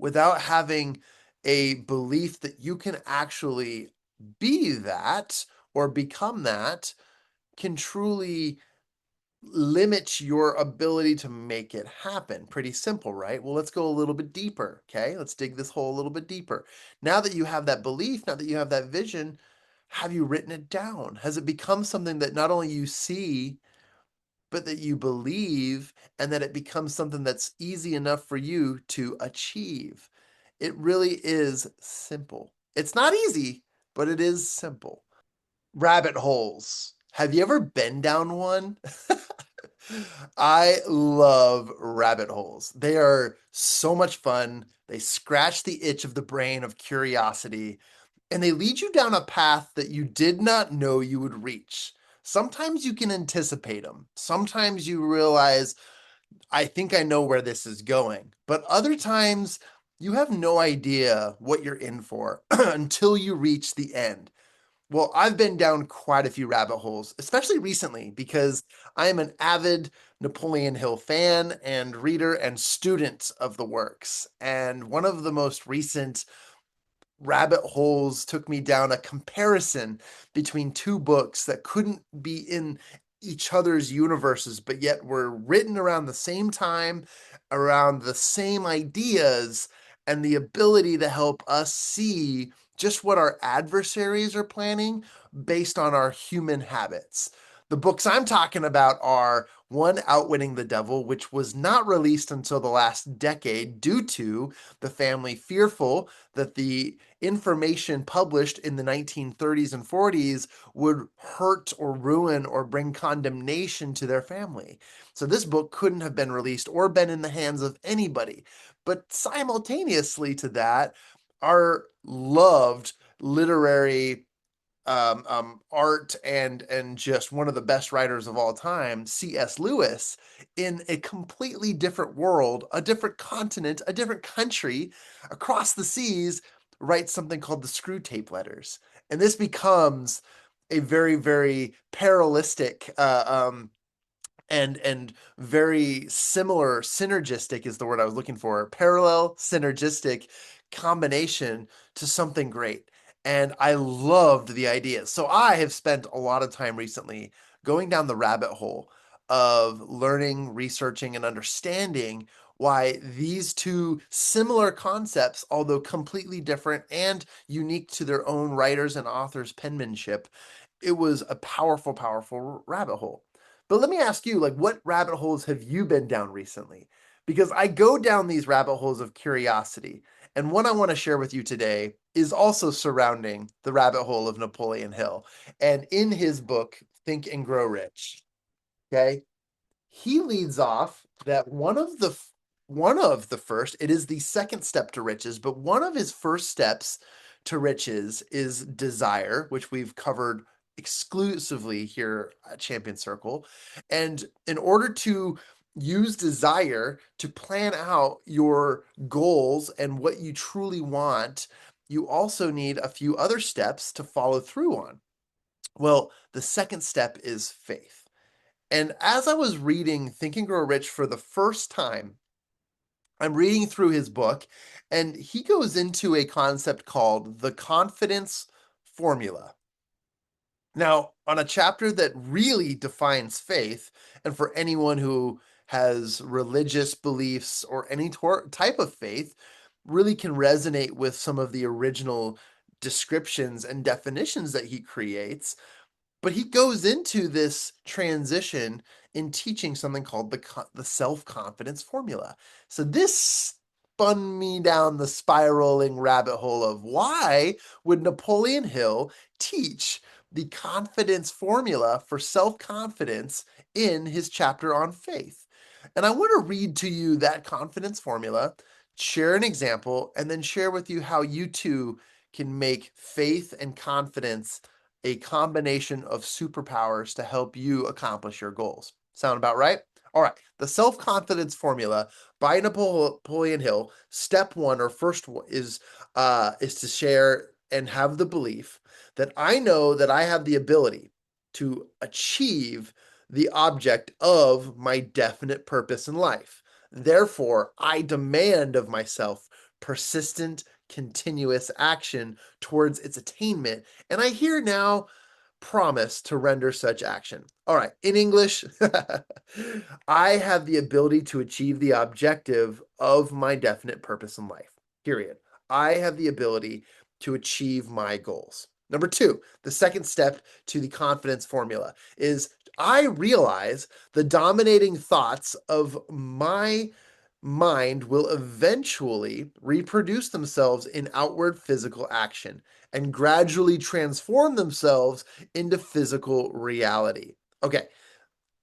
without having a belief that you can actually be that or become that can truly limit your ability to make it happen. Pretty simple, right? Well, let's go a little bit deeper, okay? Let's dig this hole a little bit deeper. Now that you have that belief, now that you have that vision, have you written it down? Has it become something that not only you see, but that you believe, and that it becomes something that's easy enough for you to achieve? It really is simple. It's not easy, but it is simple. Rabbit holes. Have you ever been down one? I love rabbit holes. They are so much fun. They scratch the itch of the brain of curiosity, and they lead you down a path that you did not know you would reach. Sometimes you can anticipate them. Sometimes you realize, I think I know where this is going. But other times, you have no idea what you're in for until you reach the end. Well, I've been down quite a few rabbit holes, especially recently, because I am an avid Napoleon Hill fan and reader and student of the works. And one of the most recent rabbit holes took me down a comparison between two books that couldn't be in each other's universes, but yet were written around the same time, around the same ideas, and the ability to help us see just what our adversaries are planning based on our human habits. The books I'm talking about are one, Outwitting the Devil, which was not released until the last decade due to the family fearful that the information published in the 1930s and 40s would hurt or ruin or bring condemnation to their family. So this book couldn't have been released or been in the hands of anybody. But simultaneously to that, our loved literary art and just one of the best writers of all time, C.S. Lewis, in a completely different world, a different continent, a different country, across the seas, writes something called the Screw Tape Letters, and this becomes a very, very parallelistic and very similar, synergistic is the word I was looking for, parallel synergistic combination to something great. And I loved the idea. So I have spent a lot of time recently going down the rabbit hole of learning, researching, and understanding why these two similar concepts, although completely different and unique to their own writers and authors' penmanship, it was a powerful, powerful rabbit hole. But let me ask you, like, what rabbit holes have you been down recently? Because I go down these rabbit holes of curiosity. And one I want to share with you today is also surrounding the rabbit hole of Napoleon Hill. And in his book, Think and Grow Rich, okay, he leads off that one of the first, it is the second step to riches, but one of his first steps to riches is desire, which we've covered exclusively here at Champion Circle. And in order to use desire to plan out your goals and what you truly want, you also need a few other steps to follow through on. Well, the second step is faith. And as I was reading Think and Grow Rich for the first time, I'm reading through his book, and he goes into a concept called the confidence formula. Now, on a chapter that really defines faith, and for anyone who has religious beliefs or any type of faith, really can resonate with some of the original descriptions and definitions that he creates. But he goes into this transition in teaching something called the self-confidence formula. So this spun me down the spiraling rabbit hole of why would Napoleon Hill teach the confidence formula for self-confidence in his chapter on faith. And I want to read to you that confidence formula, share an example, and then share with you how you too can make faith and confidence a combination of superpowers to help you accomplish your goals. Sound about right? All right. The self-confidence formula by Napoleon Hill. Step one, or first, is to share and have the belief that I know that I have the ability to achieve the object of my definite purpose in life. Therefore, I demand of myself persistent, continuous action towards its attainment. And I here now promise to render such action. All right, in English, I have the ability to achieve the objective of my definite purpose in life, period. I have the ability to achieve my goals. Number two, the second step to the confidence formula is I realize the dominating thoughts of my mind will eventually reproduce themselves in outward physical action and gradually transform themselves into physical reality. Okay,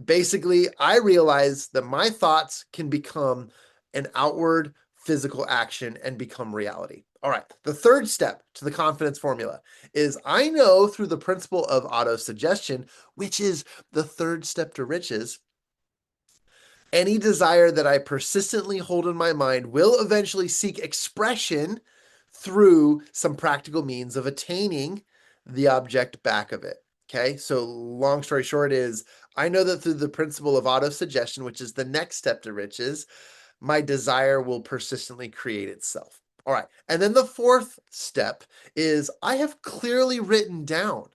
basically, I realize that my thoughts can become an outward physical action and become reality. All right, the third step to the confidence formula is I know through the principle of autosuggestion, which is the third step to riches, any desire that I persistently hold in my mind will eventually seek expression through some practical means of attaining the object back of it. Okay, so long story short is I know that through the principle of autosuggestion, which is the next step to riches, my desire will persistently create itself. All right, and then the fourth step is I have clearly written down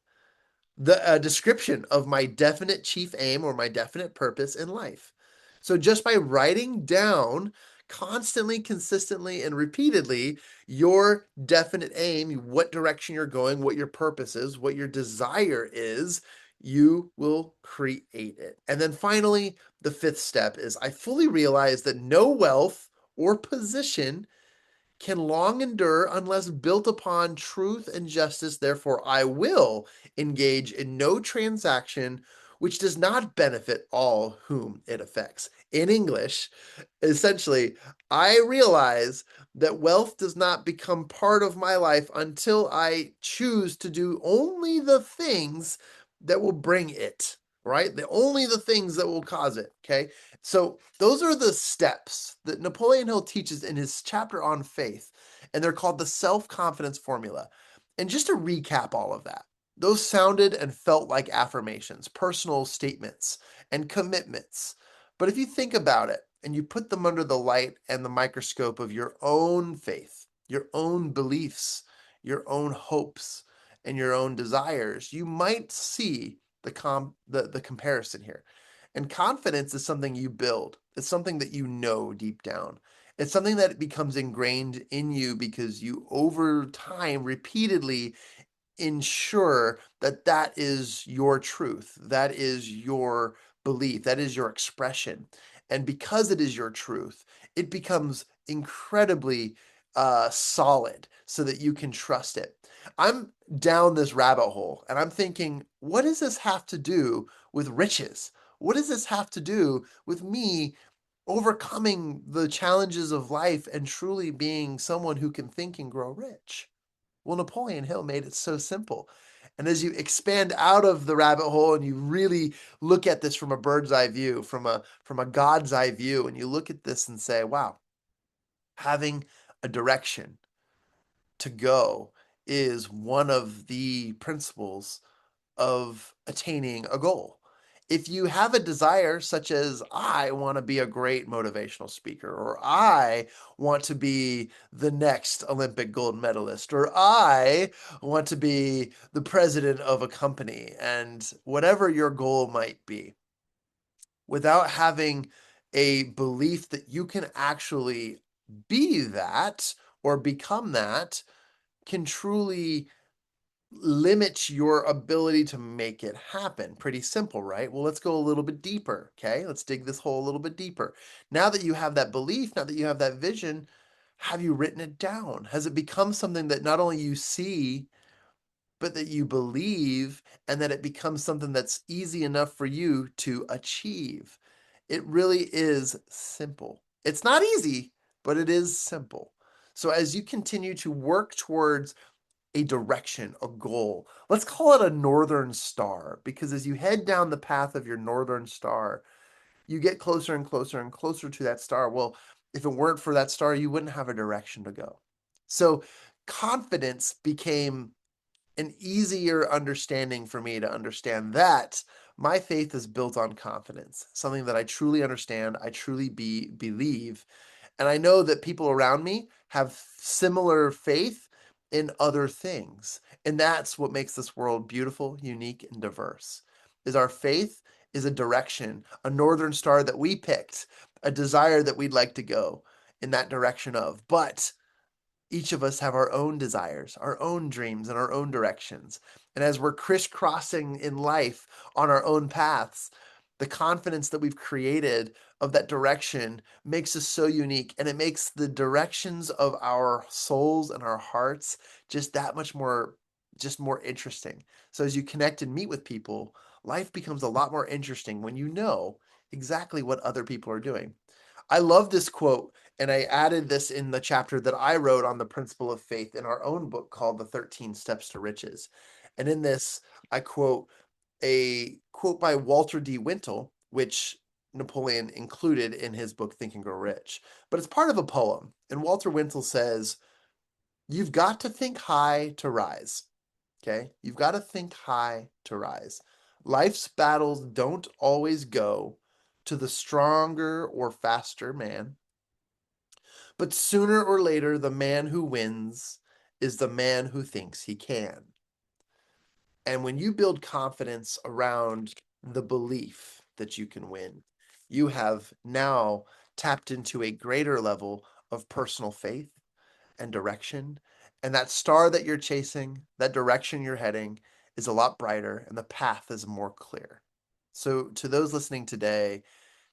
the description of my definite chief aim or my definite purpose in life. So just by writing down constantly, consistently, and repeatedly your definite aim, what direction you're going, what your purpose is, what your desire is, you will create it. And then finally, the fifth step is I fully realize that no wealth or position can long endure unless built upon truth and justice. Therefore, I will engage in no transaction which does not benefit all whom it affects. In English, essentially, I realize that wealth does not become part of my life until I choose to do only the things that will bring it, right? Only the things that will cause it, okay? So those are the steps that Napoleon Hill teaches in his chapter on faith, and they're called the self-confidence formula. And just to recap all of that, those sounded and felt like affirmations, personal statements, and commitments. But if you think about it and you put them under the light and the microscope of your own faith, your own beliefs, your own hopes, and your own desires, you might see the comparison here. And confidence is something you build. It's something that you know deep down. It's something that becomes ingrained in you because you over time repeatedly ensure that that is your truth, that is your belief, that is your expression. And because it is your truth, it becomes incredibly solid so that you can trust it. I'm down this rabbit hole and I'm thinking, what does this have to do with riches? What does this have to do with me overcoming the challenges of life and truly being someone who can think and grow rich? Well, Napoleon Hill made it so simple. And as you expand out of the rabbit hole and you really look at this from a bird's eye view, from a God's eye view, and you look at this and say, wow, having a direction to go is one of the principles of attaining a goal. If you have a desire such as I want to be a great motivational speaker, or I want to be the next Olympic gold medalist, or I want to be the president of a company, and whatever your goal might be, without having a belief that you can actually be that or become that, can truly limits your ability to make it happen. Pretty simple, right? Well, let's go a little bit deeper, okay? Let's dig this hole a little bit deeper. Now that you have that belief, now that you have that vision, have you written it down? Has it become something that not only you see, but that you believe, and that it becomes something that's easy enough for you to achieve? It really is simple. It's not easy, but it is simple. So as you continue to work towards a direction, a goal. Let's call it a northern star, because as you head down the path of your northern star, you get closer and closer and closer to that star. Well, if it weren't for that star, you wouldn't have a direction to go. So confidence became an easier understanding for me to understand that my faith is built on confidence, something that I truly understand, I truly believe, And I know that people around me have similar faith in other things. And that's what makes this world beautiful, unique, and diverse. Is our faith is a direction, a northern star that we picked, a desire that we'd like to go in that direction of. But each of us have our own desires, our own dreams, and our own directions. And as we're crisscrossing in life on our own paths, the confidence that we've created of that direction makes us so unique. And it makes the directions of our souls and our hearts just that much more, just more interesting. So as you connect and meet with people, life becomes a lot more interesting when you know exactly what other people are doing. I love this quote, and I added this in the chapter that I wrote on the principle of faith in our own book called The 13 Steps to Riches. And in this, I quote a quote by Walter D. Wintle, which Napoleon included in his book Think and Grow Rich. But it's part of a poem. And Walter Wintle says, "You've got to think high to rise." Okay? You've got to think high to rise. Life's battles don't always go to the stronger or faster man, but sooner or later, the man who wins is the man who thinks he can. And when you build confidence around the belief that you can win, you have now tapped into a greater level of personal faith and direction. And that star that you're chasing, that direction you're heading, is a lot brighter and the path is more clear. So, to those listening today,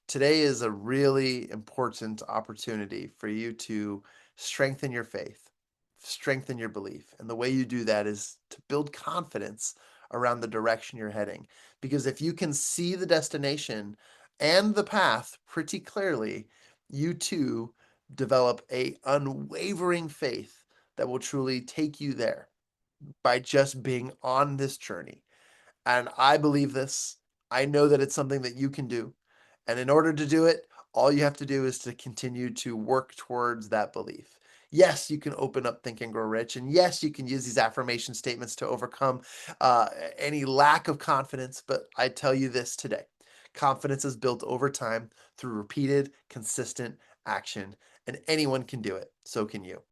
today is a really important opportunity for you to strengthen your faith, strengthen your belief. And the way you do that is to build confidence around the direction you're heading. Because if you can see the destination and the path pretty clearly, you too develop a unwavering faith that will truly take you there by just being on this journey. And I believe this. I know that it's something that you can do. And in order to do it, all you have to do is to continue to work towards that belief. Yes, you can open up Think and Grow Rich. And yes, you can use these affirmation statements to overcome any lack of confidence. But I tell you this today, confidence is built over time through repeated, consistent action. And anyone can do it. So can you.